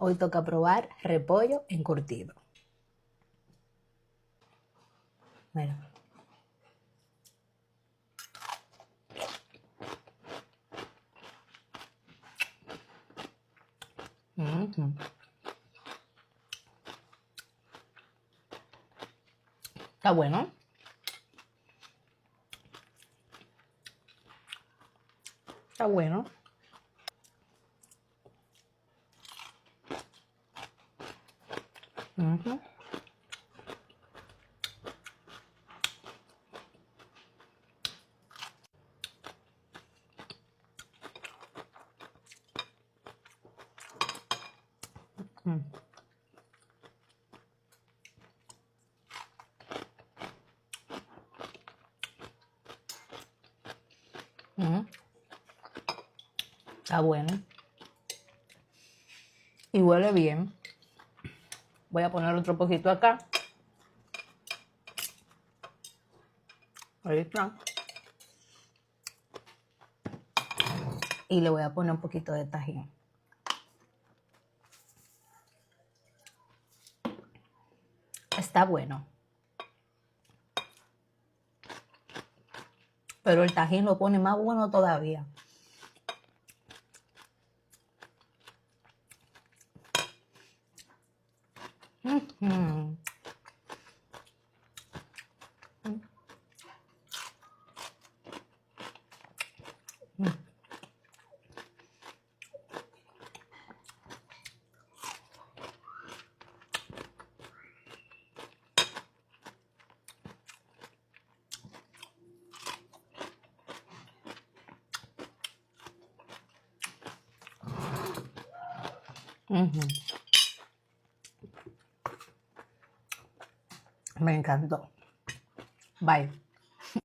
Hoy toca probar repollo encurtido. Mira. Está bueno. Está bueno. Está bueno. Y huele bien. Voy a poner otro poquito acá. Ahí está. Y le voy a poner un poquito de tajín. Está bueno. Pero el tajín lo pone más bueno todavía. Me encantó. Bye.